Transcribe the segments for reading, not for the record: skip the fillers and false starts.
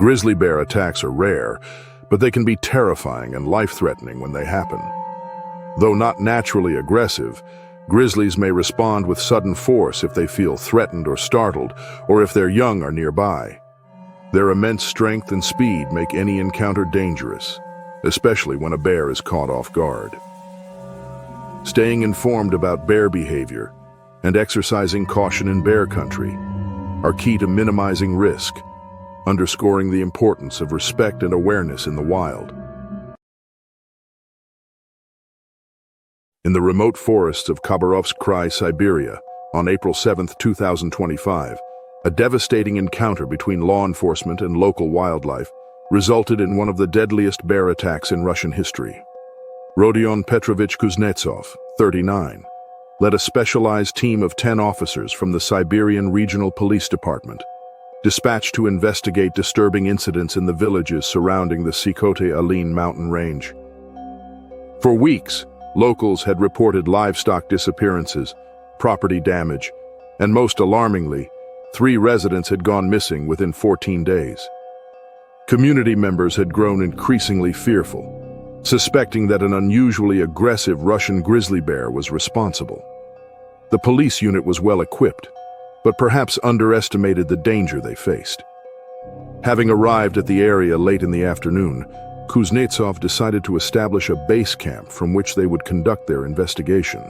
Grizzly bear attacks are rare, but they can be terrifying and life-threatening when they happen. Though not naturally aggressive, grizzlies may respond with sudden force if they feel threatened or startled, or if their young are nearby. Their immense strength and speed make any encounter dangerous, especially when a bear is caught off guard. Staying informed about bear behavior and exercising caution in bear country are key to minimizing risk, underscoring the importance of respect and awareness in the wild. In the remote forests of Khabarovsk Krai, Siberia, on April 7, 2025, a devastating encounter between law enforcement and local wildlife resulted in one of the deadliest bear attacks in Russian history. Rodion Petrovich Kuznetsov, 39, led a specialized team of 10 officers from the Siberian Regional Police Department, dispatched to investigate disturbing incidents in the villages surrounding the Sikhote-Alin mountain range. For weeks, locals had reported livestock disappearances, property damage, and most alarmingly, 3 residents had gone missing within 14 days. Community members had grown increasingly fearful, suspecting that an unusually aggressive Russian grizzly bear was responsible. The police unit was well equipped, but perhaps underestimated the danger they faced. Having arrived at the area late in the afternoon, Kuznetsov decided to establish a base camp from which they would conduct their investigation.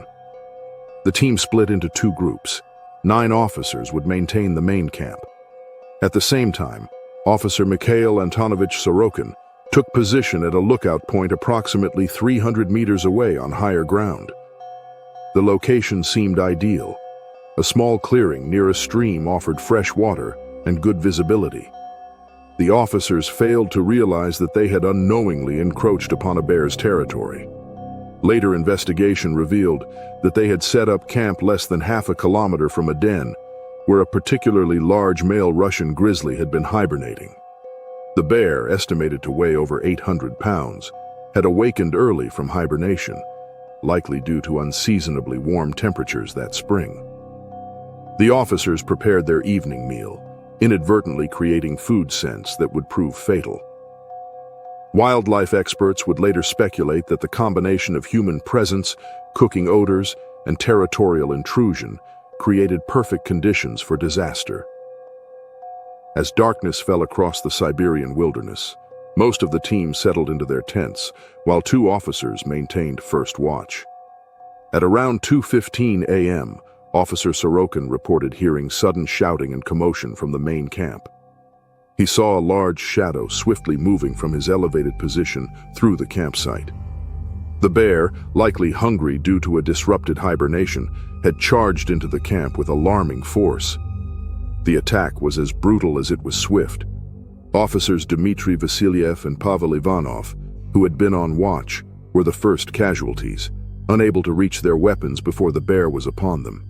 The team split into 2 groups. 9 officers would maintain the main camp. At the same time, Officer Mikhail Antonovich Sorokin took position at a lookout point approximately 300 meters away on higher ground. The location seemed ideal. A small clearing near a stream offered fresh water and good visibility. The officers failed to realize that they had unknowingly encroached upon a bear's territory. Later investigation revealed that they had set up camp less than half a kilometer from a den, where a particularly large male Russian grizzly had been hibernating. The bear, estimated to weigh over 800 pounds, had awakened early from hibernation, likely due to unseasonably warm temperatures that spring. The officers prepared their evening meal, inadvertently creating food scents that would prove fatal. Wildlife experts would later speculate that the combination of human presence, cooking odors, and territorial intrusion created perfect conditions for disaster. As darkness fell across the Siberian wilderness, most of the team settled into their tents, while 2 officers maintained first watch. At around 2:15 a.m., Officer Sorokin reported hearing sudden shouting and commotion from the main camp. He saw a large shadow swiftly moving from his elevated position through the campsite. The bear, likely hungry due to a disrupted hibernation, had charged into the camp with alarming force. The attack was as brutal as it was swift. Officers Dmitry Vasilyev and Pavel Ivanov, who had been on watch, were the first casualties, unable to reach their weapons before the bear was upon them.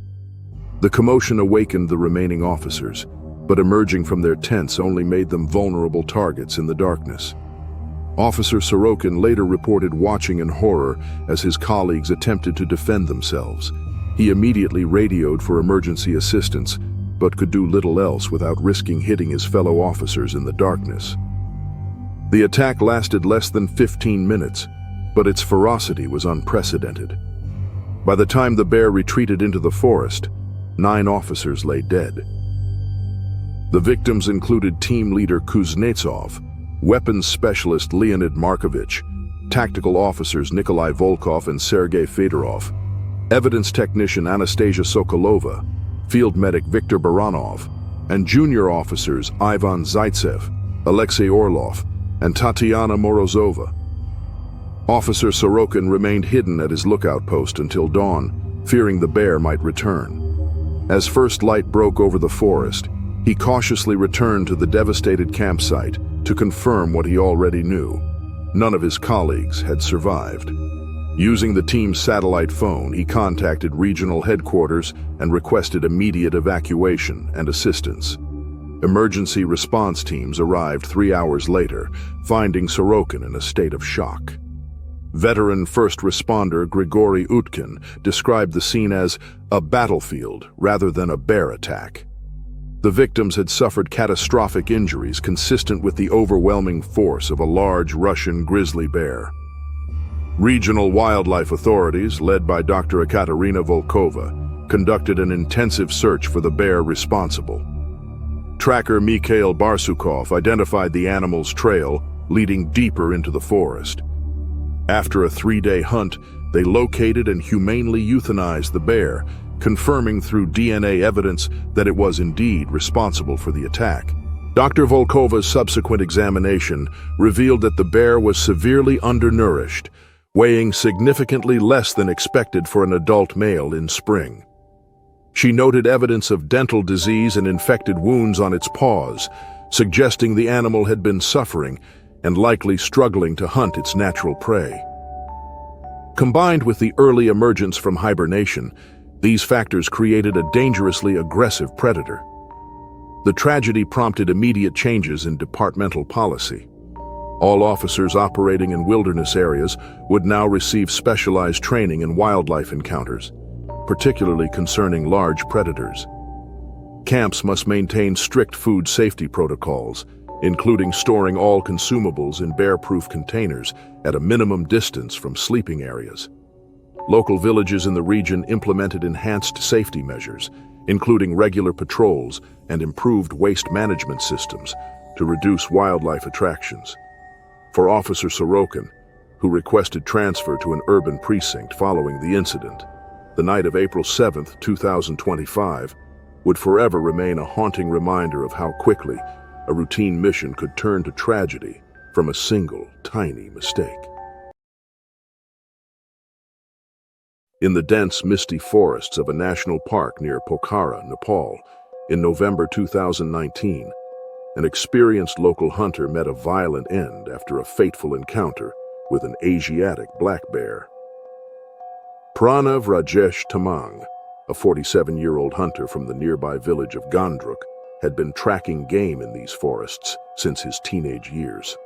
The commotion awakened the remaining officers, but emerging from their tents only made them vulnerable targets in the darkness. Officer Sorokin later reported watching in horror as his colleagues attempted to defend themselves. He immediately radioed for emergency assistance, but could do little else without risking hitting his fellow officers in the darkness. The attack lasted less than 15 minutes, but its ferocity was unprecedented. By the time the bear retreated into the forest, 9 officers lay dead. The victims included team leader Kuznetsov, weapons specialist Leonid Markovich, tactical officers Nikolai Volkov and Sergei Fedorov, evidence technician Anastasia Sokolova, field medic Viktor Baranov, and junior officers Ivan Zaitsev, Alexei Orlov, and Tatiana Morozova. Officer Sorokin remained hidden at his lookout post until dawn, fearing the bear might return. As first light broke over the forest, he cautiously returned to the devastated campsite to confirm what he already knew. None of his colleagues had survived. Using the team's satellite phone, he contacted regional headquarters and requested immediate evacuation and assistance. Emergency response teams arrived 3 hours later, finding Sorokin in a state of shock. Veteran first responder Grigory Utkin described the scene as a battlefield rather than a bear attack. The victims had suffered catastrophic injuries consistent with the overwhelming force of a large Russian grizzly bear. Regional wildlife authorities, led by Dr. Ekaterina Volkova, conducted an intensive search for the bear responsible. Tracker Mikhail Barsukov identified the animal's trail leading deeper into the forest. After a 3-day hunt, they located and humanely euthanized the bear, confirming through DNA evidence that it was indeed responsible for the attack. Dr. Volkova's subsequent examination revealed that the bear was severely undernourished, weighing significantly less than expected for an adult male in spring. She noted evidence of dental disease and infected wounds on its paws, suggesting the animal had been suffering and likely struggling to hunt its natural prey. Combined with the early emergence from hibernation, these factors created a dangerously aggressive predator. The tragedy prompted immediate changes in departmental policy. All officers operating in wilderness areas would now receive specialized training in wildlife encounters, particularly concerning large predators. Camps must maintain strict food safety protocols, including storing all consumables in bear-proof containers at a minimum distance from sleeping areas. Local villages in the region implemented enhanced safety measures, including regular patrols and improved waste management systems to reduce wildlife attractions. For Officer Sorokin, who requested transfer to an urban precinct following the incident, the night of April 7, 2025, would forever remain a haunting reminder of how quickly a routine mission could turn to tragedy from a single, tiny mistake. In the dense, misty forests of a national park near Pokhara, Nepal, in November 2019, an experienced local hunter met a violent end after a fateful encounter with an Asiatic black bear. Pranav Rajesh Tamang, a 47-year-old hunter from the nearby village of Gandruk, had been tracking game in these forests since his teenage years.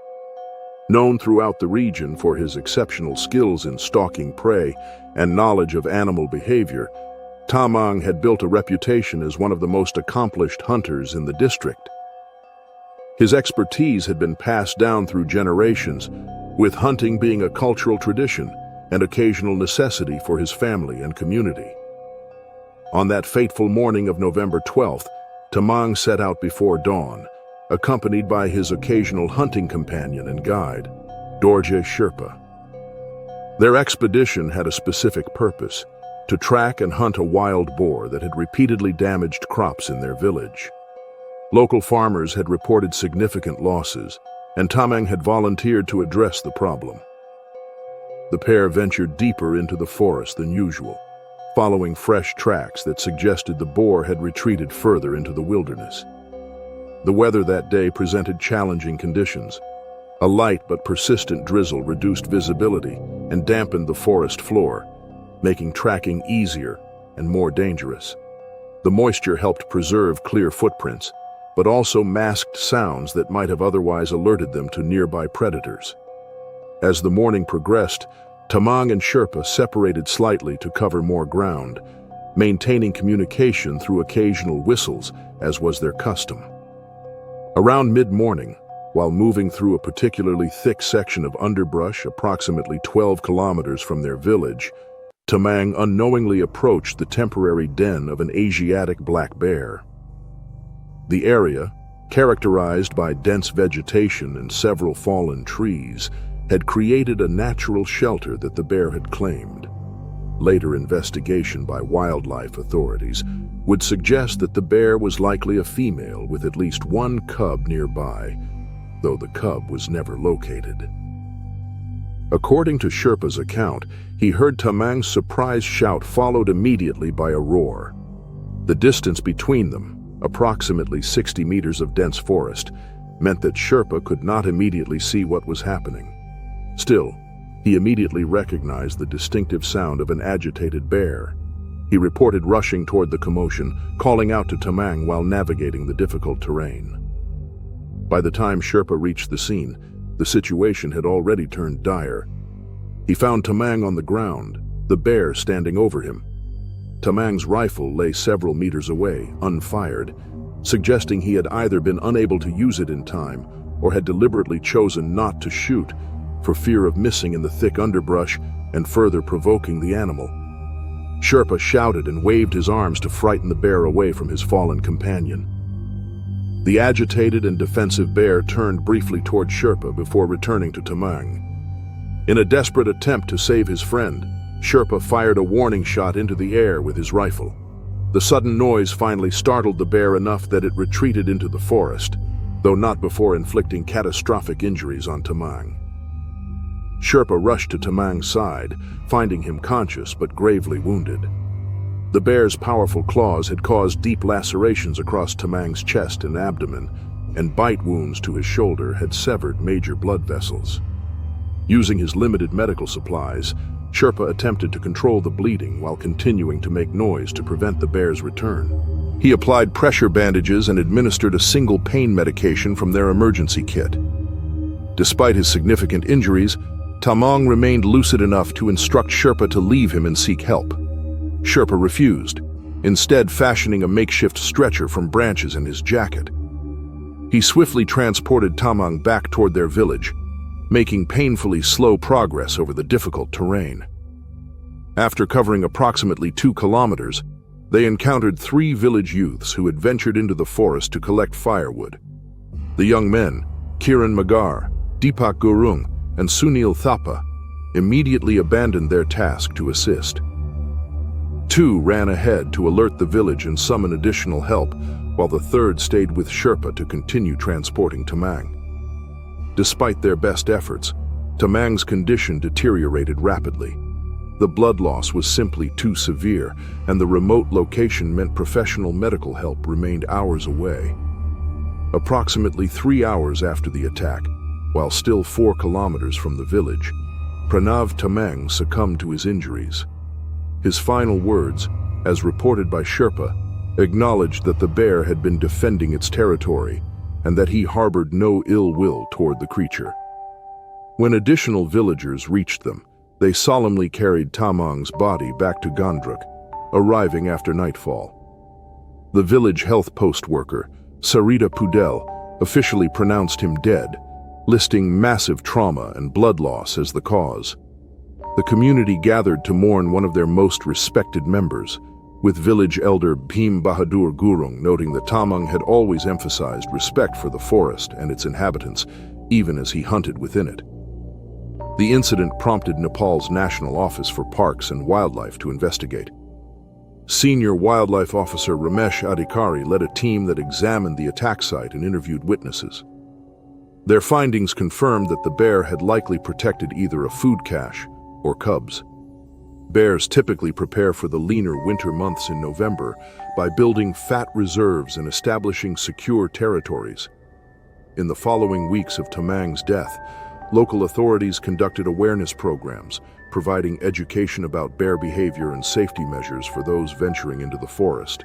Known throughout the region for his exceptional skills in stalking prey and knowledge of animal behavior, Tamang had built a reputation as one of the most accomplished hunters in the district. His expertise had been passed down through generations, with hunting being a cultural tradition and occasional necessity for his family and community. On that fateful morning of November 12th, Tamang set out before dawn, accompanied by his occasional hunting companion and guide, Dorje Sherpa. Their expedition had a specific purpose: to track and hunt a wild boar that had repeatedly damaged crops in their village. Local farmers had reported significant losses, and Tamang had volunteered to address the problem. The pair ventured deeper into the forest than usual, following fresh tracks that suggested the boar had retreated further into the wilderness. The weather that day presented challenging conditions. A light but persistent drizzle reduced visibility and dampened the forest floor, making tracking easier and more dangerous. The moisture helped preserve clear footprints, but also masked sounds that might have otherwise alerted them to nearby predators. As the morning progressed, Tamang and Sherpa separated slightly to cover more ground, maintaining communication through occasional whistles, as was their custom. Around mid-morning, while moving through a particularly thick section of underbrush approximately 12 kilometers from their village, Tamang unknowingly approached the temporary den of an Asiatic black bear. The area, characterized by dense vegetation and several fallen trees, had created a natural shelter that the bear had claimed. Later investigation by wildlife authorities would suggest that the bear was likely a female with at least one cub nearby, though the cub was never located. According to Sherpa's account, he heard Tamang's surprised shout followed immediately by a roar. The distance between them, approximately 60 meters of dense forest, meant that Sherpa could not immediately see what was happening. Still, he immediately recognized the distinctive sound of an agitated bear. He reported rushing toward the commotion, calling out to Tamang while navigating the difficult terrain. By the time Sherpa reached the scene, the situation had already turned dire. He found Tamang on the ground, the bear standing over him. Tamang's rifle lay several meters away, unfired, suggesting he had either been unable to use it in time or had deliberately chosen not to shoot for fear of missing in the thick underbrush and further provoking the animal. Sherpa shouted and waved his arms to frighten the bear away from his fallen companion. The agitated and defensive bear turned briefly toward Sherpa before returning to Tamang. In a desperate attempt to save his friend, Sherpa fired a warning shot into the air with his rifle. The sudden noise finally startled the bear enough that it retreated into the forest, though not before inflicting catastrophic injuries on Tamang. Sherpa rushed to Tamang's side, finding him conscious but gravely wounded. The bear's powerful claws had caused deep lacerations across Tamang's chest and abdomen, and bite wounds to his shoulder had severed major blood vessels. Using his limited medical supplies, Sherpa attempted to control the bleeding while continuing to make noise to prevent the bear's return. He applied pressure bandages and administered a single pain medication from their emergency kit. Despite his significant injuries, Tamang remained lucid enough to instruct Sherpa to leave him and seek help. Sherpa refused, instead fashioning a makeshift stretcher from branches in his jacket. He swiftly transported Tamang back toward their village, making painfully slow progress over the difficult terrain. After covering approximately 2 kilometers, they encountered 3 village youths who had ventured into the forest to collect firewood. The young men, Kiran Magar, Deepak Gurung, and Sunil Thapa, immediately abandoned their task to assist. 2 ran ahead to alert the village and summon additional help, while the 3rd stayed with Sherpa to continue transporting Tamang. Despite their best efforts, Tamang's condition deteriorated rapidly. The blood loss was simply too severe, and the remote location meant professional medical help remained hours away. Approximately 3 hours after the attack, while still 4 kilometers from the village, Pranav Tamang succumbed to his injuries. His final words, as reported by Sherpa, acknowledged that the bear had been defending its territory and that he harbored no ill will toward the creature. When additional villagers reached them, they solemnly carried Tamang's body back to Gandruk, arriving after nightfall. The village health post worker, Sarita Pudel, officially pronounced him dead, listing massive trauma and blood loss as the cause. The community gathered to mourn one of their most respected members, with village elder Bhim Bahadur Gurung noting that Tamang had always emphasized respect for the forest and its inhabitants, even as he hunted within it. The incident prompted Nepal's National Office for Parks and Wildlife to investigate. Senior Wildlife Officer Ramesh Adhikari led a team that examined the attack site and interviewed witnesses. Their findings confirmed that the bear had likely protected either a food cache or cubs. Bears typically prepare for the leaner winter months in November by building fat reserves and establishing secure territories. In the following weeks of Tamang's death, local authorities conducted awareness programs, providing education about bear behavior and safety measures for those venturing into the forest.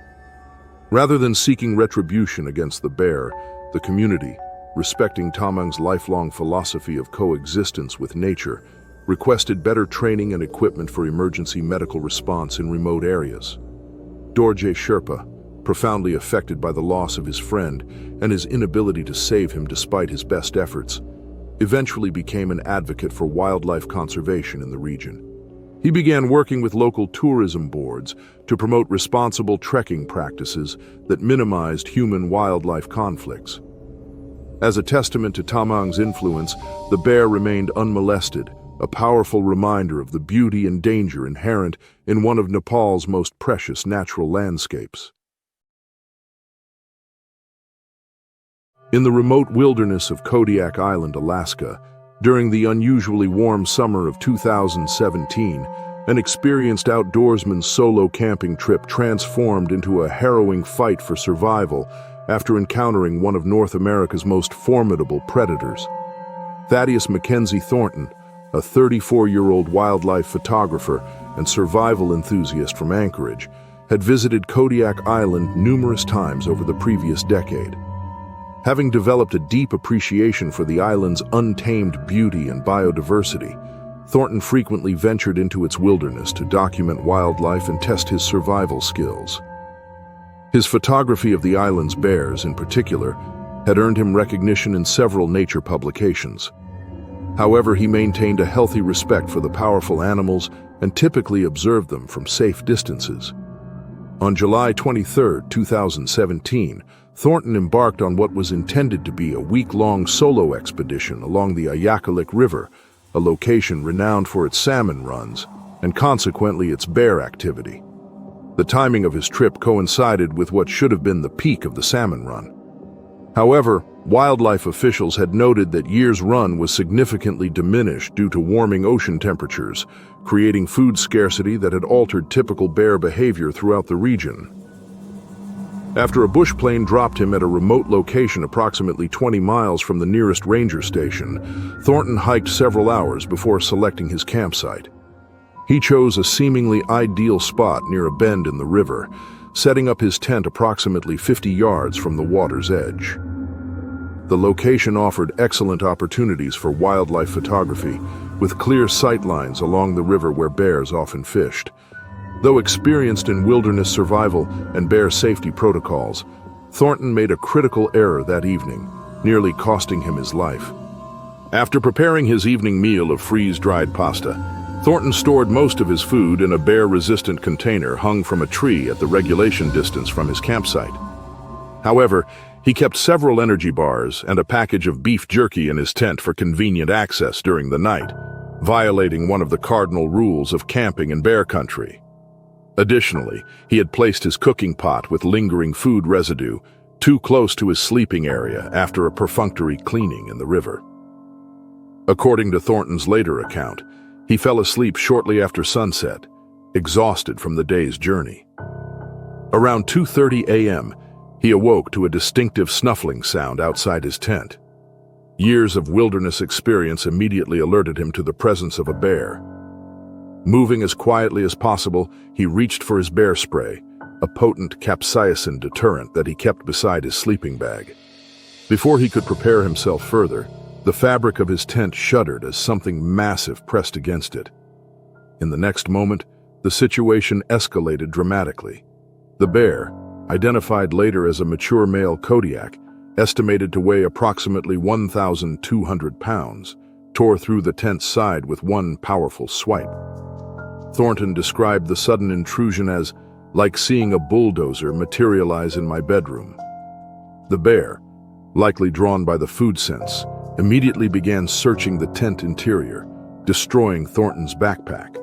Rather than seeking retribution against the bear, the community, respecting Tamang's lifelong philosophy of coexistence with nature, requested better training and equipment for emergency medical response in remote areas. Dorje Sherpa, profoundly affected by the loss of his friend and his inability to save him despite his best efforts, eventually became an advocate for wildlife conservation in the region. He began working with local tourism boards to promote responsible trekking practices that minimized human-wildlife conflicts. As a testament to Tamang's influence, the bear remained unmolested, a powerful reminder of the beauty and danger inherent in one of Nepal's most precious natural landscapes. In the remote wilderness of Kodiak Island, Alaska, during the unusually warm summer of 2017, an experienced outdoorsman's solo camping trip transformed into a harrowing fight for survival after encountering one of North America's most formidable predators. Thaddeus Mackenzie Thornton, a 34-year-old wildlife photographer and survival enthusiast from Anchorage, had visited Kodiak Island numerous times over the previous decade. Having developed a deep appreciation for the island's untamed beauty and biodiversity, Thornton frequently ventured into its wilderness to document wildlife and test his survival skills. His photography of the island's bears, in particular, had earned him recognition in several nature publications. However, he maintained a healthy respect for the powerful animals and typically observed them from safe distances. On July 23, 2017, Thornton embarked on what was intended to be a week-long solo expedition along the Ayakalik River, a location renowned for its salmon runs and consequently its bear activity. The timing of his trip coincided with what should have been the peak of the salmon run. However, wildlife officials had noted that Year's run was significantly diminished due to warming ocean temperatures, creating food scarcity that had altered typical bear behavior throughout the region. After a bush plane dropped him at a remote location approximately 20 miles from the nearest ranger station, Thornton hiked several hours before selecting his campsite. He chose a seemingly ideal spot near a bend in the river, setting up his tent approximately 50 yards from the water's edge. The location offered excellent opportunities for wildlife photography, with clear sightlines along the river where bears often fished. Though experienced in wilderness survival and bear safety protocols, Thornton made a critical error that evening, nearly costing him his life. After preparing his evening meal of freeze-dried pasta, Thornton stored most of his food in a bear-resistant container hung from a tree at the regulation distance from his campsite. However, he kept several energy bars and a package of beef jerky in his tent for convenient access during the night, violating one of the cardinal rules of camping in bear country. Additionally, he had placed his cooking pot with lingering food residue too close to his sleeping area after a perfunctory cleaning in the river. According to Thornton's later account, he fell asleep shortly after sunset, exhausted from the day's journey. Around 2:30 a.m., he awoke to a distinctive snuffling sound outside his tent. Years of wilderness experience immediately alerted him to the presence of a bear. Moving as quietly as possible, he reached for his bear spray, a potent capsaicin deterrent that he kept beside his sleeping bag. Before he could prepare himself further, the fabric of his tent shuddered as something massive pressed against it. In the next moment, the situation escalated dramatically. The bear, identified later as a mature male Kodiak, estimated to weigh approximately 1,200 pounds, tore through the tent's side with one powerful swipe. Thornton described the sudden intrusion as like seeing a bulldozer materialize in my bedroom. The bear, likely drawn by the food sense, immediately began searching the tent interior, destroying Thornton's backpack.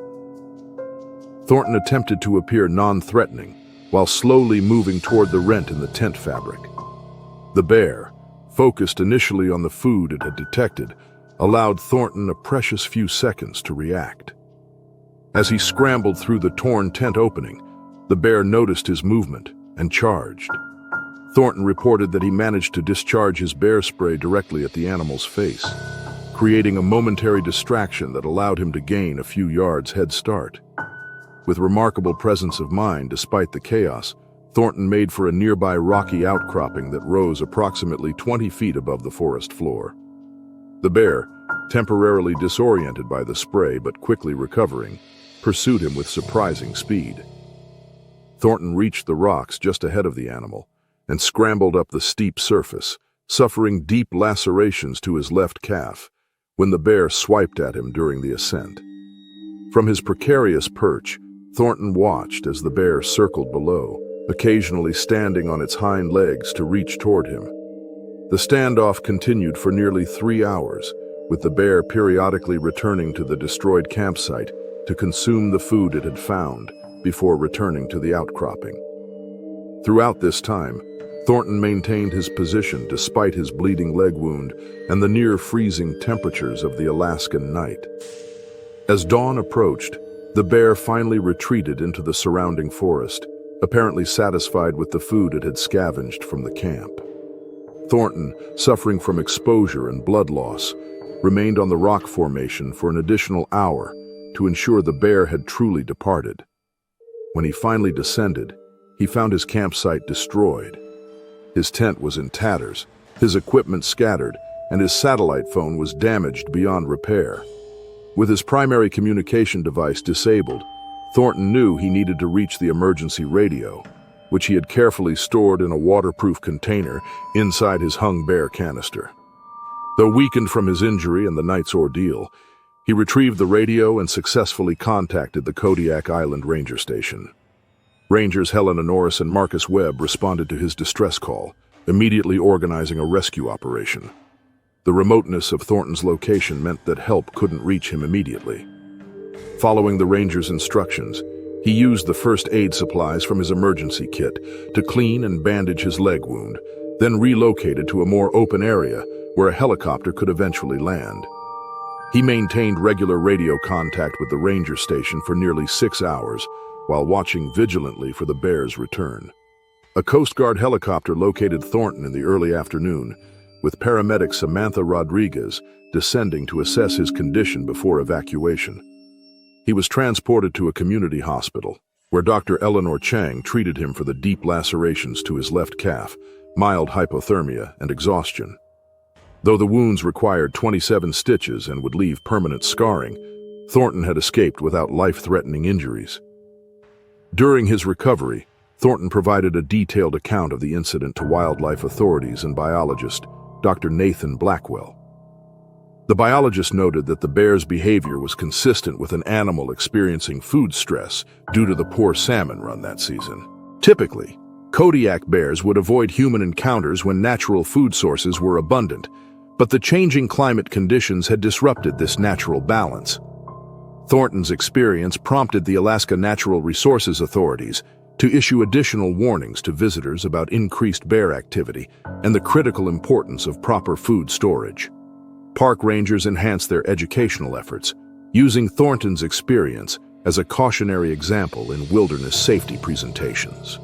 Thornton attempted to appear non-threatening while slowly moving toward the rent in the tent fabric. The bear, focused initially on the food it had detected, allowed Thornton a precious few seconds to react. As he scrambled through the torn tent opening, the bear noticed his movement and charged. Thornton reported that he managed to discharge his bear spray directly at the animal's face, creating a momentary distraction that allowed him to gain a few yards head start. With remarkable presence of mind despite the chaos, Thornton made for a nearby rocky outcropping that rose approximately 20 feet above the forest floor. The bear, temporarily disoriented by the spray but quickly recovering, pursued him with surprising speed. Thornton reached the rocks just ahead of the animal and scrambled up the steep surface, suffering deep lacerations to his left calf when the bear swiped at him during the ascent. From his precarious perch, Thornton watched as the bear circled below, occasionally standing on its hind legs to reach toward him. The standoff continued for nearly 3 hours, with the bear periodically returning to the destroyed campsite to consume the food it had found before returning to the outcropping. Throughout this time, Thornton maintained his position despite his bleeding leg wound and the near-freezing temperatures of the Alaskan night. As dawn approached, the bear finally retreated into the surrounding forest, apparently satisfied with the food it had scavenged from the camp. Thornton, suffering from exposure and blood loss, remained on the rock formation for an additional hour to ensure the bear had truly departed. When he finally descended, he found his campsite destroyed. His tent was in tatters, his equipment scattered, and his satellite phone was damaged beyond repair. With his primary communication device disabled, Thornton knew he needed to reach the emergency radio. which he had carefully stored in a waterproof container inside his hung bear canister. Though weakened from his injury and the night's ordeal, he retrieved the radio and successfully contacted the Kodiak Island Ranger Station. Rangers Helena Norris and Marcus Webb responded to his distress call, immediately organizing a rescue operation. The remoteness of Thornton's location meant that help couldn't reach him immediately. Following the Ranger's instructions, he used the first aid supplies from his emergency kit to clean and bandage his leg wound, then relocated to a more open area where a helicopter could eventually land. He maintained regular radio contact with the ranger station for nearly 6 hours while watching vigilantly for the bear's return. A Coast Guard helicopter located Thornton in the early afternoon, with paramedic Samantha Rodriguez descending to assess his condition before evacuation. He was transported to a community hospital, where Dr. Eleanor Chang treated him for the deep lacerations to his left calf, mild hypothermia, and exhaustion. Though the wounds required 27 stitches and would leave permanent scarring, Thornton had escaped without life-threatening injuries. During his recovery, Thornton provided a detailed account of the incident to wildlife authorities and biologist Dr. Nathan Blackwell. The biologist noted that the bear's behavior was consistent with an animal experiencing food stress due to the poor salmon run that season. Typically, Kodiak bears would avoid human encounters when natural food sources were abundant, but the changing climate conditions had disrupted this natural balance. Thornton's experience prompted the Alaska Natural Resources authorities to issue additional warnings to visitors about increased bear activity and the critical importance of proper food storage. Park rangers enhanced their educational efforts, using Thornton's experience as a cautionary example in wilderness safety presentations.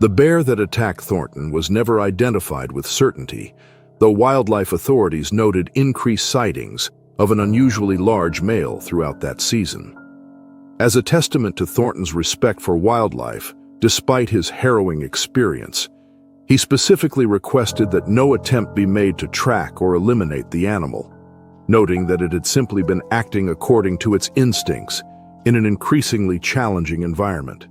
The bear that attacked Thornton was never identified with certainty, though wildlife authorities noted increased sightings of an unusually large male throughout that season. As a testament to Thornton's respect for wildlife, despite his harrowing experience, he specifically requested that no attempt be made to track or eliminate the animal, noting that it had simply been acting according to its instincts in an increasingly challenging environment.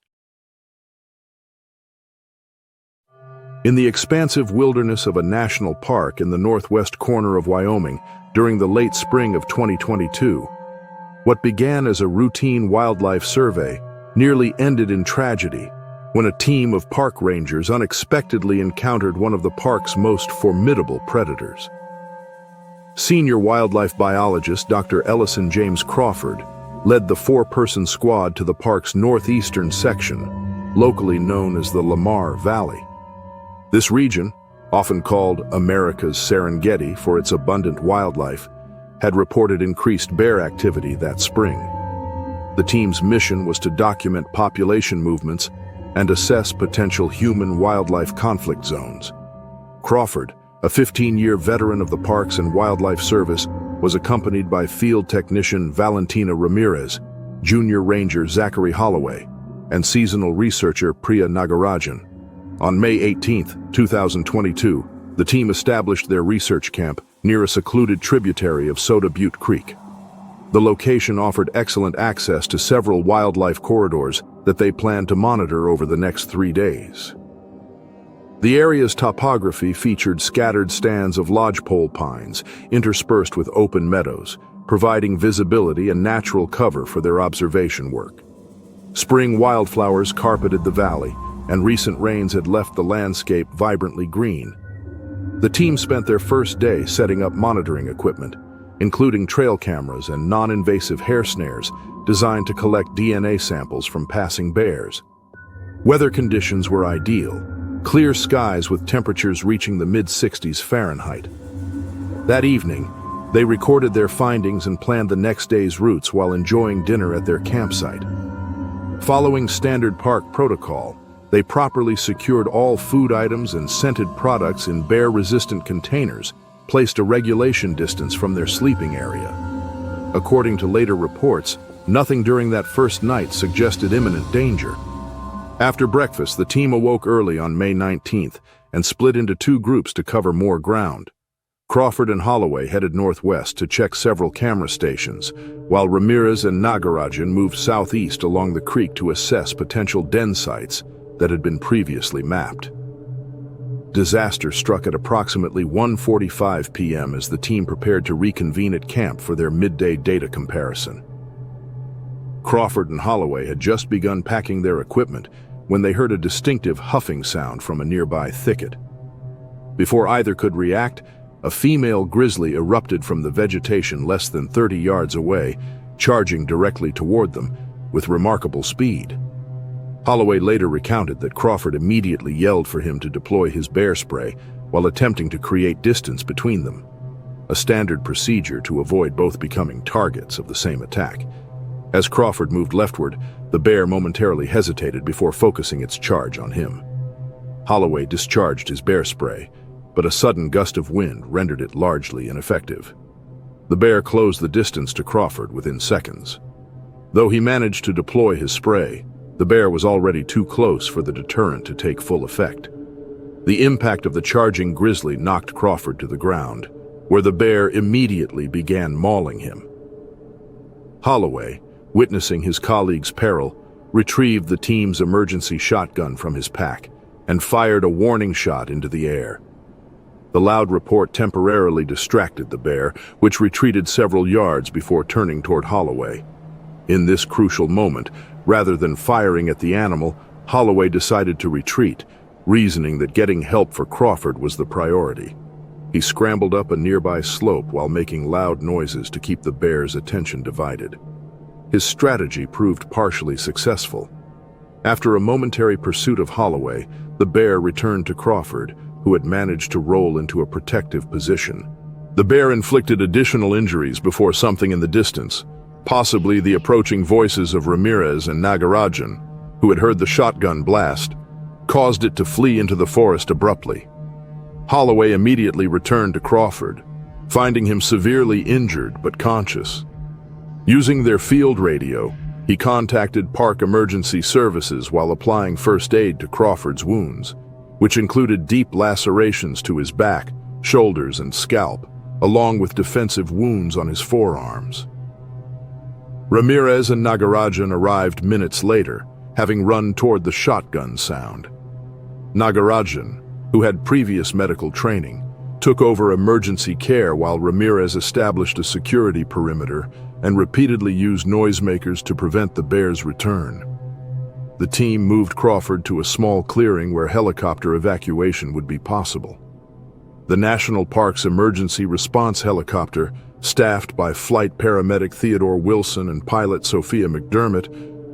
In the expansive wilderness of a national park in the northwest corner of Wyoming during the late spring of 2022, what began as a routine wildlife survey nearly ended in tragedy when a team of park rangers unexpectedly encountered one of the park's most formidable predators. Senior wildlife biologist Dr. Ellison James Crawford led the 4-person squad to the park's northeastern section, locally known as the Lamar Valley. This region, often called America's Serengeti for its abundant wildlife, had reported increased bear activity that spring. The team's mission was to document population movements and assess potential human-wildlife conflict zones. Crawford, a 15-year veteran of the Parks and Wildlife Service, was accompanied by field technician Valentina Ramirez, junior ranger Zachary Holloway, and seasonal researcher Priya Nagarajan. On May 18, 2022, the team established their research camp near a secluded tributary of Soda Butte Creek. The location offered excellent access to several wildlife corridors that they planned to monitor over the next 3 days. The area's topography featured scattered stands of lodgepole pines interspersed with open meadows, providing visibility and natural cover for their observation work. Spring wildflowers carpeted the valley, and recent rains had left the landscape vibrantly green. The team spent their first day setting up monitoring equipment, including trail cameras and non-invasive hair snares designed to collect DNA samples from passing bears. Weather conditions were ideal, clear skies with temperatures reaching the mid-60s Fahrenheit. That evening, they recorded their findings and planned the next day's routes while enjoying dinner at their campsite. Following standard park protocol, they properly secured all food items and scented products in bear-resistant containers, placed a regulation distance from their sleeping area. According to later reports, nothing during that first night suggested imminent danger. After breakfast, the team awoke early on May 19th and split into 2 groups to cover more ground. Crawford and Holloway headed northwest to check several camera stations, while Ramirez and Nagarajan moved southeast along the creek to assess potential den sites, that had been previously mapped. Disaster struck at approximately 1:45 p.m. as the team prepared to reconvene at camp for their midday data comparison. Crawford and Holloway had just begun packing their equipment when they heard a distinctive huffing sound from a nearby thicket. Before either could react, a female grizzly erupted from the vegetation less than 30 yards away, charging directly toward them with remarkable speed. Holloway later recounted that Crawford immediately yelled for him to deploy his bear spray while attempting to create distance between them, a standard procedure to avoid both becoming targets of the same attack. As Crawford moved leftward, the bear momentarily hesitated before focusing its charge on him. Holloway discharged his bear spray, but a sudden gust of wind rendered it largely ineffective. The bear closed the distance to Crawford within seconds. Though he managed to deploy his spray, the bear was already too close for the deterrent to take full effect. The impact of the charging grizzly knocked Crawford to the ground, where the bear immediately began mauling him. Holloway, witnessing his colleague's peril, retrieved the team's emergency shotgun from his pack and fired a warning shot into the air. The loud report temporarily distracted the bear, which retreated several yards before turning toward Holloway. In this crucial moment, rather than firing at the animal, Holloway decided to retreat, reasoning that getting help for Crawford was the priority. He scrambled up a nearby slope while making loud noises to keep the bear's attention divided. His strategy proved partially successful. After a momentary pursuit of Holloway, the bear returned to Crawford, who had managed to roll into a protective position. The bear inflicted additional injuries before something in the distance, possibly the approaching voices of Ramirez and Nagarajan, who had heard the shotgun blast, caused it to flee into the forest abruptly. Holloway immediately returned to Crawford, finding him severely injured but conscious. Using their field radio, he contacted Park Emergency Services while applying first aid to Crawford's wounds, which included deep lacerations to his back, shoulders, and scalp, along with defensive wounds on his forearms. Ramirez and Nagarajan arrived minutes later, having run toward the shotgun sound. Nagarajan, who had previous medical training, took over emergency care while Ramirez established a security perimeter and repeatedly used noisemakers to prevent the bear's return. The team moved Crawford to a small clearing where helicopter evacuation would be possible. The National Park's emergency response helicopter, staffed by flight paramedic Theodore Wilson and pilot Sophia McDermott,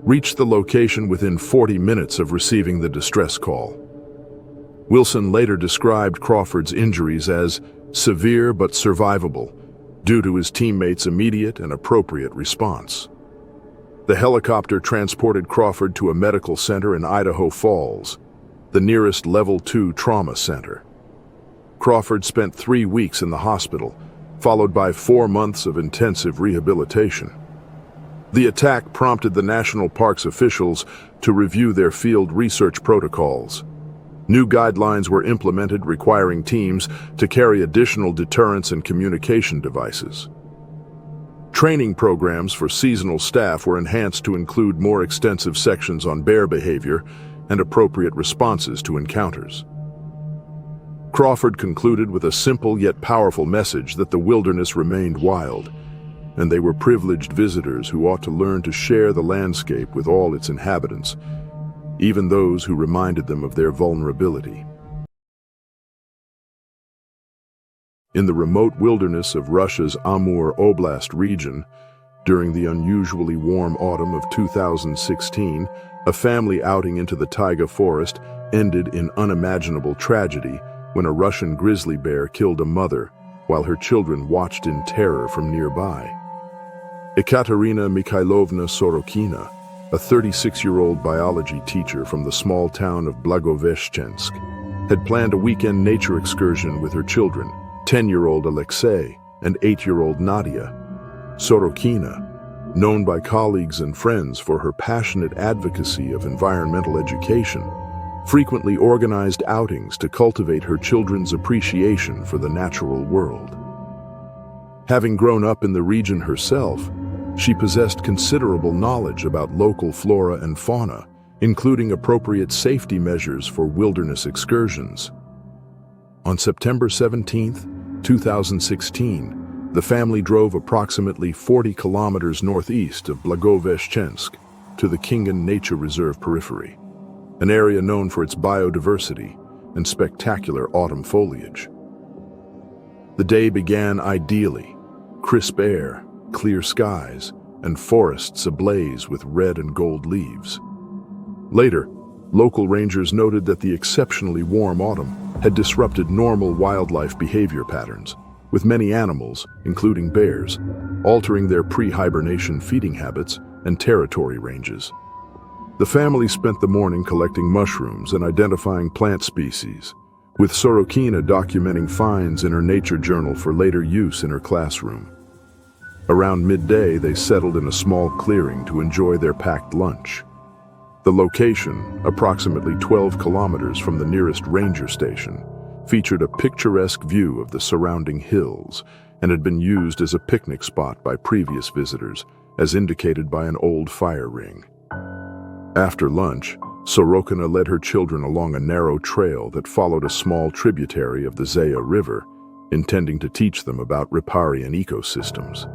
reached the location within 40 minutes of receiving the distress call. Wilson later described Crawford's injuries as severe but survivable, due to his teammates' immediate and appropriate response. The helicopter transported Crawford to a medical center in Idaho Falls, the nearest Level 2 trauma center. Crawford spent 3 weeks in the hospital, followed by 4 months of intensive rehabilitation. The attack prompted the National Park's officials to review their field research protocols. New guidelines were implemented requiring teams to carry additional deterrence and communication devices. Training programs for seasonal staff were enhanced to include more extensive sections on bear behavior and appropriate responses to encounters. Crawford concluded with a simple yet powerful message that the wilderness remained wild, and they were privileged visitors who ought to learn to share the landscape with all its inhabitants, even those who reminded them of their vulnerability. In the remote wilderness of Russia's Amur Oblast region, during the unusually warm autumn of 2016, a family outing into the taiga forest ended in unimaginable tragedy when a Russian grizzly bear killed a mother while her children watched in terror from nearby. Ekaterina Mikhailovna Sorokina, a 36-year-old biology teacher from the small town of Blagoveshchensk, had planned a weekend nature excursion with her children, 10-year-old Alexei and 8-year-old Nadia. Sorokina, known by colleagues and friends for her passionate advocacy of environmental education, frequently organized outings to cultivate her children's appreciation for the natural world. Having grown up in the region herself, she possessed considerable knowledge about local flora and fauna, including appropriate safety measures for wilderness excursions. On September 17, 2016, the family drove approximately 40 kilometers northeast of Blagoveshchensk to the Khingan Nature Reserve periphery, an area known for its biodiversity and spectacular autumn foliage. The day began ideally: crisp air, clear skies, and forests ablaze with red and gold leaves. Later, local rangers noted that the exceptionally warm autumn had disrupted normal wildlife behavior patterns, with many animals, including bears, altering their pre-hibernation feeding habits and territory ranges. The family spent the morning collecting mushrooms and identifying plant species, with Sorokina documenting finds in her nature journal for later use in her classroom. Around midday, they settled in a small clearing to enjoy their packed lunch. The location, approximately 12 kilometers from the nearest ranger station, featured a picturesque view of the surrounding hills and had been used as a picnic spot by previous visitors, as indicated by an old fire ring. After lunch, Sorokina led her children along a narrow trail that followed a small tributary of the Zaya River, intending to teach them about riparian ecosystems.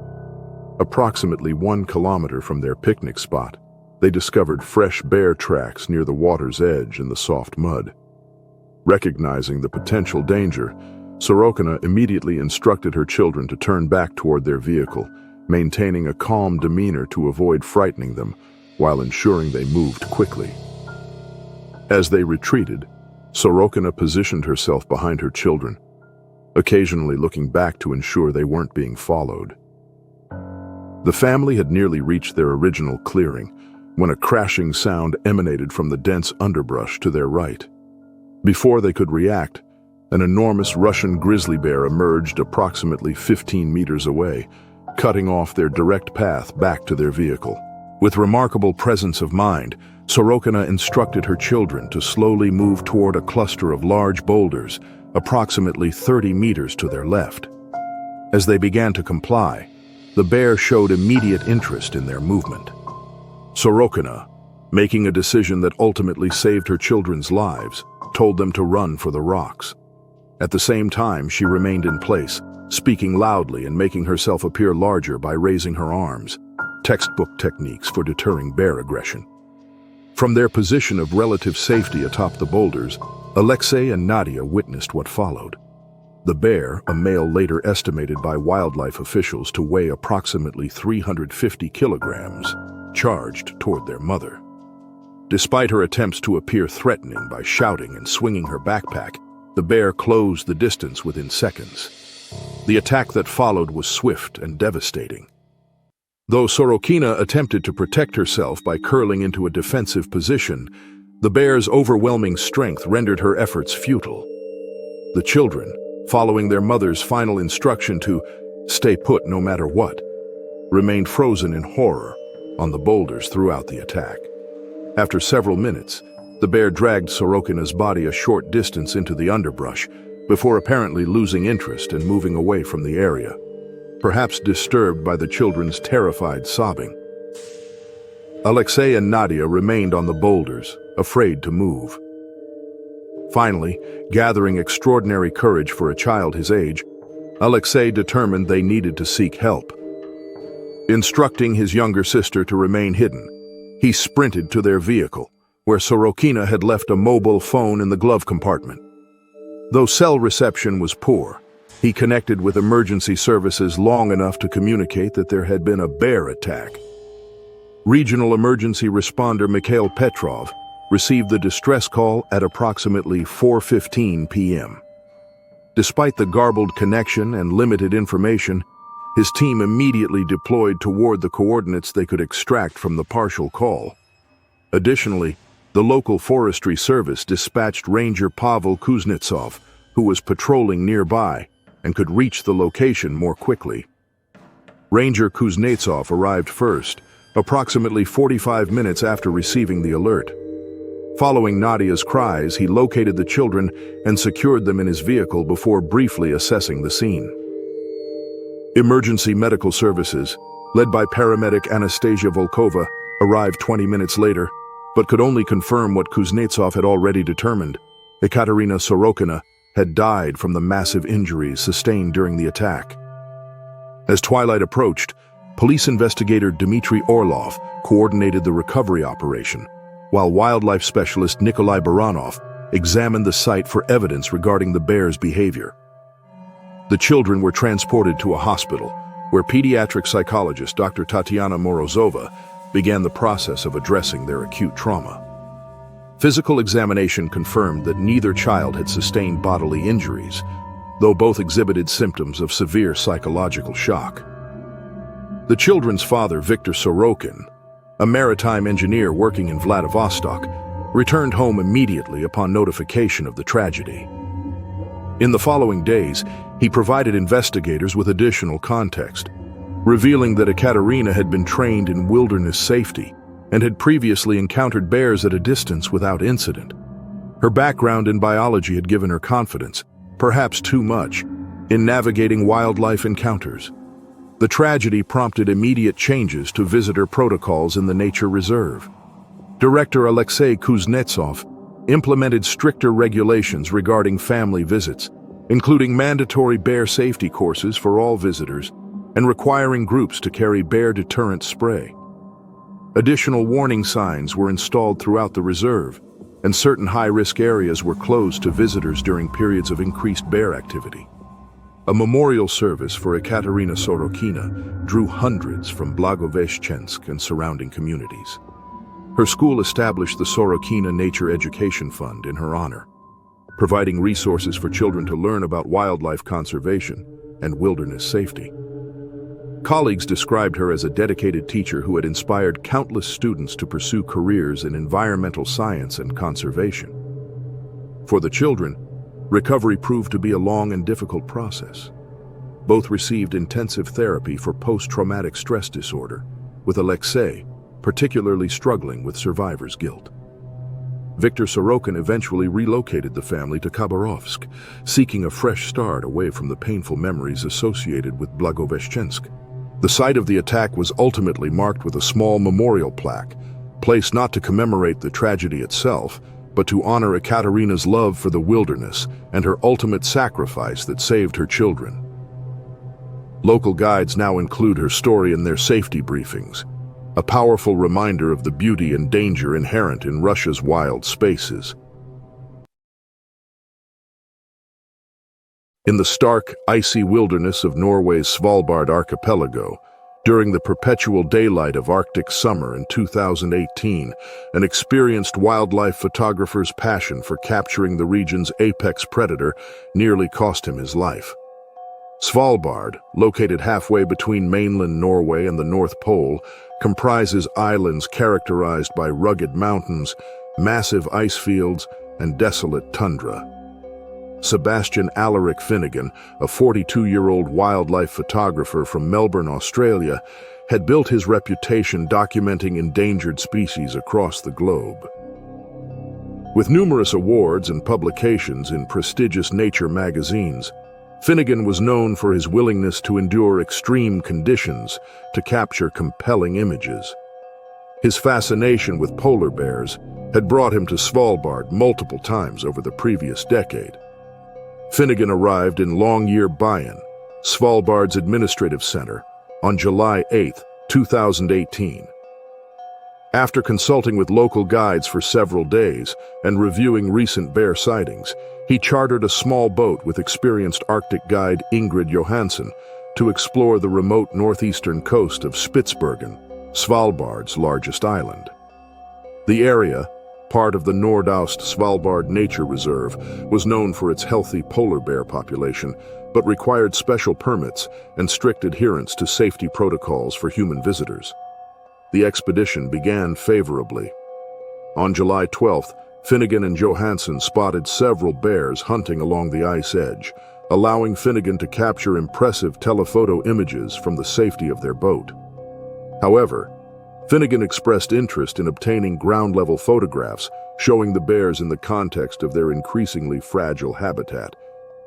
Approximately 1 kilometer from their picnic spot, they discovered fresh bear tracks near the water's edge in the soft mud. Recognizing the potential danger, Sorokina immediately instructed her children to turn back toward their vehicle, maintaining a calm demeanor to avoid frightening them, while ensuring they moved quickly. As they retreated, Sorokina positioned herself behind her children, occasionally looking back to ensure they weren't being followed. The family had nearly reached their original clearing when a crashing sound emanated from the dense underbrush to their right. Before they could react, an enormous Russian grizzly bear emerged approximately 15 meters away, cutting off their direct path back to their vehicle. With remarkable presence of mind, Sorokina instructed her children to slowly move toward a cluster of large boulders, approximately 30 meters to their left. As they began to comply, the bear showed immediate interest in their movement. Sorokina, making a decision that ultimately saved her children's lives, told them to run for the rocks. At the same time, she remained in place, speaking loudly and making herself appear larger by raising her arms, textbook techniques for deterring bear aggression. From their position of relative safety atop the boulders, Alexei and Nadia witnessed what followed. The bear, a male later estimated by wildlife officials to weigh approximately 350 kilograms, charged toward their mother. Despite her attempts to appear threatening by shouting and swinging her backpack, the bear closed the distance within seconds. The attack that followed was swift and devastating. Though Sorokina attempted to protect herself by curling into a defensive position, the bear's overwhelming strength rendered her efforts futile. The children, following their mother's final instruction to stay put no matter what, remained frozen in horror on the boulders throughout the attack. After several minutes, the bear dragged Sorokina's body a short distance into the underbrush before apparently losing interest and moving away from the area, perhaps disturbed by the children's terrified sobbing. Alexei and Nadia remained on the boulders, afraid to move. Finally, gathering extraordinary courage for a child his age, Alexei determined they needed to seek help. Instructing his younger sister to remain hidden, he sprinted to their vehicle, where Sorokina had left a mobile phone in the glove compartment. Though cell reception was poor, he connected with emergency services long enough to communicate that there had been a bear attack. Regional emergency responder Mikhail Petrov received the distress call at approximately 4:15 p.m. Despite the garbled connection and limited information, his team immediately deployed toward the coordinates they could extract from the partial call. Additionally, the local forestry service dispatched Ranger Pavel Kuznetsov, who was patrolling nearby and could reach the location more quickly. Ranger Kuznetsov arrived first, approximately 45 minutes after receiving the alert. Following Nadia's cries, he located the children and secured them in his vehicle before briefly assessing the scene. Emergency medical services, led by paramedic Anastasia Volkova, arrived 20 minutes later, but could only confirm what Kuznetsov had already determined. Ekaterina Sorokina had died from the massive injuries sustained during the attack. As twilight approached, police investigator Dmitry Orlov coordinated the recovery operation, while wildlife specialist Nikolai Baranov examined the site for evidence regarding the bear's behavior. The children were transported to a hospital, where pediatric psychologist Dr. Tatiana Morozova began the process of addressing their acute trauma. Physical examination confirmed that neither child had sustained bodily injuries, though both exhibited symptoms of severe psychological shock. The children's father, Viktor Sorokin, a maritime engineer working in Vladivostok, returned home immediately upon notification of the tragedy. In the following days, he provided investigators with additional context, revealing that Ekaterina had been trained in wilderness safety and had previously encountered bears at a distance without incident. Her background in biology had given her confidence, perhaps too much, in navigating wildlife encounters. The tragedy prompted immediate changes to visitor protocols in the nature reserve. Director Alexei Kuznetsov implemented stricter regulations regarding family visits, including mandatory bear safety courses for all visitors and requiring groups to carry bear deterrent spray. Additional warning signs were installed throughout the reserve, and certain high-risk areas were closed to visitors during periods of increased bear activity. A memorial service for Ekaterina Sorokina drew hundreds from Blagoveshchensk and surrounding communities. Her school established the Sorokina Nature Education Fund in her honor, providing resources for children to learn about wildlife conservation and wilderness safety. Colleagues described her as a dedicated teacher who had inspired countless students to pursue careers in environmental science and conservation. For the children, recovery proved to be a long and difficult process. Both received intensive therapy for post-traumatic stress disorder, with Alexei particularly struggling with survivor's guilt. Viktor Sorokin eventually relocated the family to Khabarovsk, seeking a fresh start away from the painful memories associated with Blagoveshchensk. The site of the attack was ultimately marked with a small memorial plaque, placed not to commemorate the tragedy itself, but to honor Ekaterina's love for the wilderness and her ultimate sacrifice that saved her children. Local guides now include her story in their safety briefings, a powerful reminder of the beauty and danger inherent in Russia's wild spaces. In the stark, icy wilderness of Norway's Svalbard archipelago, during the perpetual daylight of Arctic summer in 2018, an experienced wildlife photographer's passion for capturing the region's apex predator nearly cost him his life. Svalbard, located halfway between mainland Norway and the North Pole, comprises islands characterized by rugged mountains, massive ice fields, and desolate tundra. Sebastian Alaric Finnegan, a 42-year-old wildlife photographer from Melbourne, Australia, had built his reputation documenting endangered species across the globe. With numerous awards and publications in prestigious nature magazines, Finnegan was known for his willingness to endure extreme conditions to capture compelling images. His fascination with polar bears had brought him to Svalbard multiple times over the previous decade. Finnegan arrived in Longyearbyen, Svalbard's administrative center, on July 8, 2018. After consulting with local guides for several days and reviewing recent bear sightings, he chartered a small boat with experienced Arctic guide Ingrid Johansson to explore the remote northeastern coast of Spitsbergen, Svalbard's largest island. The area, part of the Nordost Svalbard Nature Reserve, was known for its healthy polar bear population, but required special permits and strict adherence to safety protocols for human visitors. The expedition began favorably. On July 12th, Finnegan and Johansson spotted several bears hunting along the ice edge, allowing Finnegan to capture impressive telephoto images from the safety of their boat. However, Finnegan expressed interest in obtaining ground-level photographs showing the bears in the context of their increasingly fragile habitat.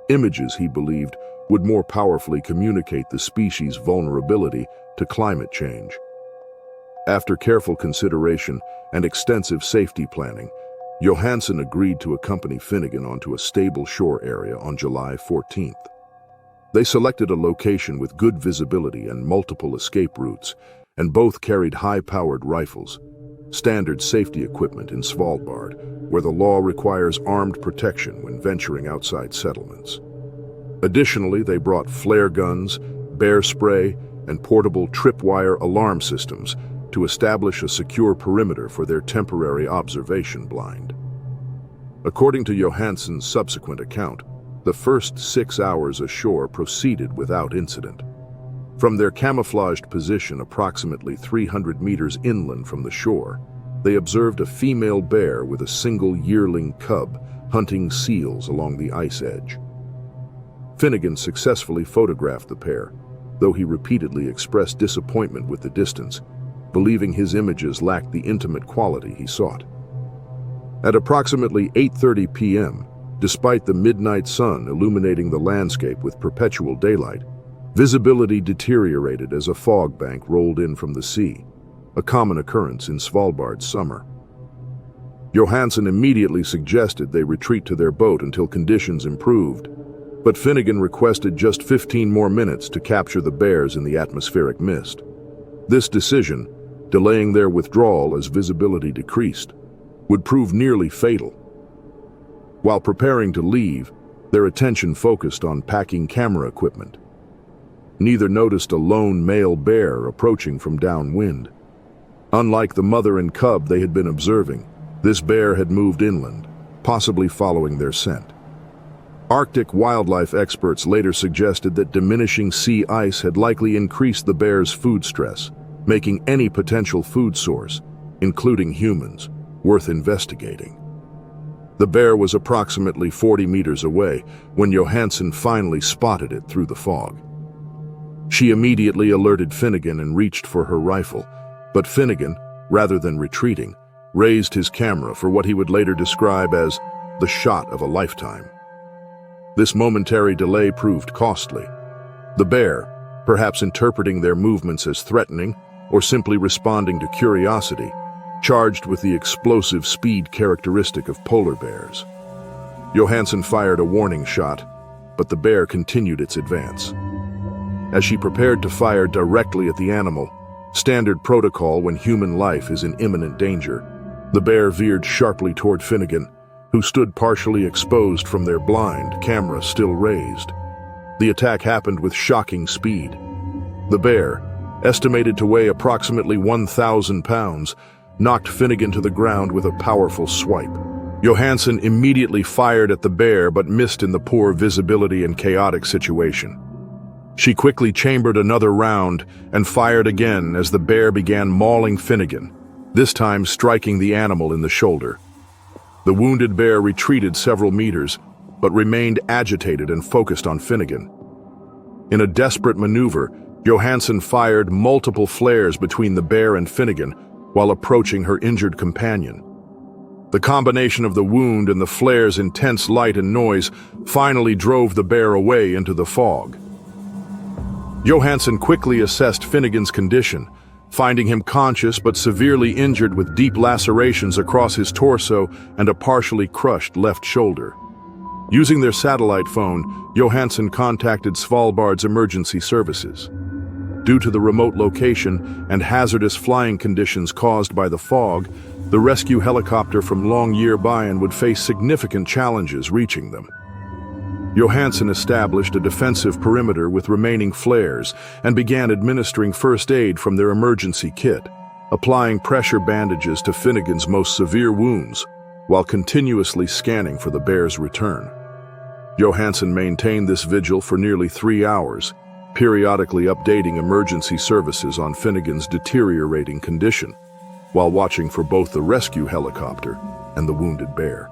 Images, he believed, would more powerfully communicate the species' vulnerability to climate change. After careful consideration and extensive safety planning, Johansson agreed to accompany Finnegan onto a stable shore area on July 14th. They selected a location with good visibility and multiple escape routes, and both carried high-powered rifles, standard safety equipment in Svalbard, where the law requires armed protection when venturing outside settlements. Additionally, they brought flare guns, bear spray, and portable tripwire alarm systems to establish a secure perimeter for their temporary observation blind. According to Johansson's subsequent account, the first 6 hours ashore proceeded without incident. From their camouflaged position approximately 300 meters inland from the shore, they observed a female bear with a single yearling cub hunting seals along the ice edge. Finnegan successfully photographed the pair, though he repeatedly expressed disappointment with the distance, believing his images lacked the intimate quality he sought. At approximately 8:30 p.m., despite the midnight sun illuminating the landscape with perpetual daylight, visibility deteriorated as a fog bank rolled in from the sea, a common occurrence in Svalbard's summer. Johansson immediately suggested they retreat to their boat until conditions improved, but Finnegan requested just 15 more minutes to capture the bears in the atmospheric mist. This decision, delaying their withdrawal as visibility decreased, would prove nearly fatal. While preparing to leave, their attention focused on packing camera equipment. Neither noticed a lone male bear approaching from downwind. Unlike the mother and cub they had been observing, this bear had moved inland, possibly following their scent. Arctic wildlife experts later suggested that diminishing sea ice had likely increased the bear's food stress, making any potential food source, including humans, worth investigating. The bear was approximately 40 meters away when Johansson finally spotted it through the fog. She immediately alerted Finnegan and reached for her rifle, but Finnegan, rather than retreating, raised his camera for what he would later describe as the shot of a lifetime. This momentary delay proved costly. The bear, perhaps interpreting their movements as threatening or simply responding to curiosity, charged with the explosive speed characteristic of polar bears. Johansson fired a warning shot, but the bear continued its advance. As she prepared to fire directly at the animal, standard protocol when human life is in imminent danger, the bear veered sharply toward Finnegan, who stood partially exposed from their blind, camera still raised. The attack happened with shocking speed. The bear, estimated to weigh approximately 1,000 pounds, knocked Finnegan to the ground with a powerful swipe. Johansson immediately fired at the bear but missed in the poor visibility and chaotic situation. She quickly chambered another round and fired again as the bear began mauling Finnegan, this time striking the animal in the shoulder. The wounded bear retreated several meters, but remained agitated and focused on Finnegan. In a desperate maneuver, Johansson fired multiple flares between the bear and Finnegan while approaching her injured companion. The combination of the wound and the flare's intense light and noise finally drove the bear away into the fog. Johansson quickly assessed Finnegan's condition, finding him conscious but severely injured with deep lacerations across his torso and a partially crushed left shoulder. Using their satellite phone, Johansson contacted Svalbard's emergency services. Due to the remote location and hazardous flying conditions caused by the fog, the rescue helicopter from Longyearbyen would face significant challenges reaching them. Johansson established a defensive perimeter with remaining flares and began administering first aid from their emergency kit, applying pressure bandages to Finnegan's most severe wounds, while continuously scanning for the bear's return. Johansson maintained this vigil for nearly 3 hours, periodically updating emergency services on Finnegan's deteriorating condition, while watching for both the rescue helicopter and the wounded bear.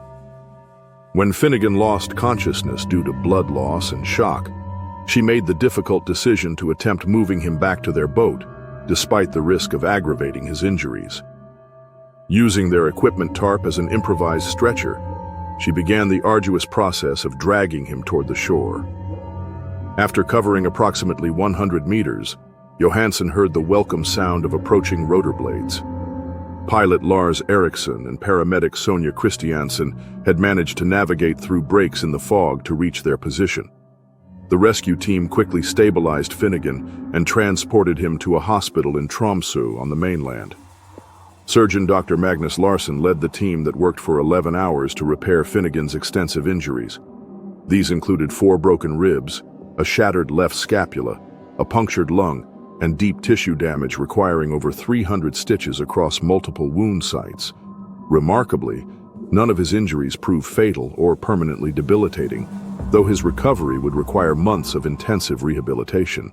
When Finnegan lost consciousness due to blood loss and shock, she made the difficult decision to attempt moving him back to their boat, despite the risk of aggravating his injuries. Using their equipment tarp as an improvised stretcher, she began the arduous process of dragging him toward the shore. After covering approximately 100 meters, Johansson heard the welcome sound of approaching rotor blades. Pilot Lars Eriksson and paramedic Sonja Christiansen had managed to navigate through breaks in the fog to reach their position. The rescue team quickly stabilized Finnegan and transported him to a hospital in Tromsø on the mainland. Surgeon Dr. Magnus Larsson led the team that worked for 11 hours to repair Finnegan's extensive injuries. These included 4 broken ribs, a shattered left scapula, a punctured lung, and deep tissue damage requiring over 300 stitches across multiple wound sites. Remarkably, none of his injuries proved fatal or permanently debilitating, though his recovery would require months of intensive rehabilitation.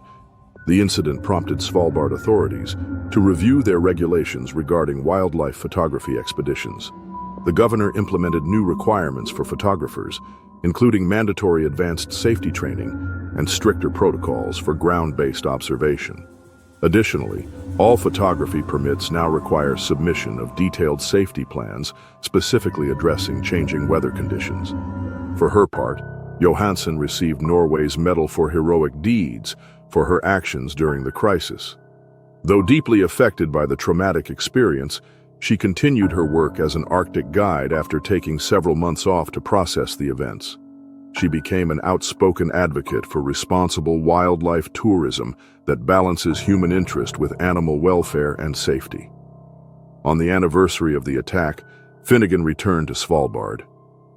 The incident prompted Svalbard authorities to review their regulations regarding wildlife photography expeditions. The governor implemented new requirements for photographers, including mandatory advanced safety training and stricter protocols for ground-based observation. Additionally, all photography permits now require submission of detailed safety plans specifically addressing changing weather conditions. For her part, Johansson received Norway's Medal for Heroic Deeds for her actions during the crisis. Though deeply affected by the traumatic experience, she continued her work as an Arctic guide after taking several months off to process the events. She became an outspoken advocate for responsible wildlife tourism that balances human interest with animal welfare and safety. On the anniversary of the attack, Finnegan returned to Svalbard,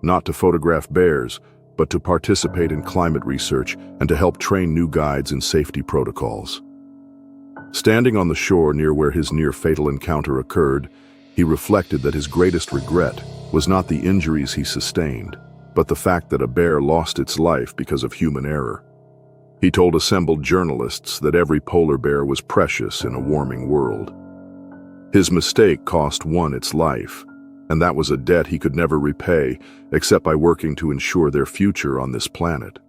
not to photograph bears, but to participate in climate research and to help train new guides in safety protocols. Standing on the shore near where his near-fatal encounter occurred, he reflected that his greatest regret was not the injuries he sustained, but the fact that a bear lost its life because of human error. He told assembled journalists that every polar bear was precious in a warming world. His mistake cost one its life, and that was a debt he could never repay except by working to ensure their future on this planet.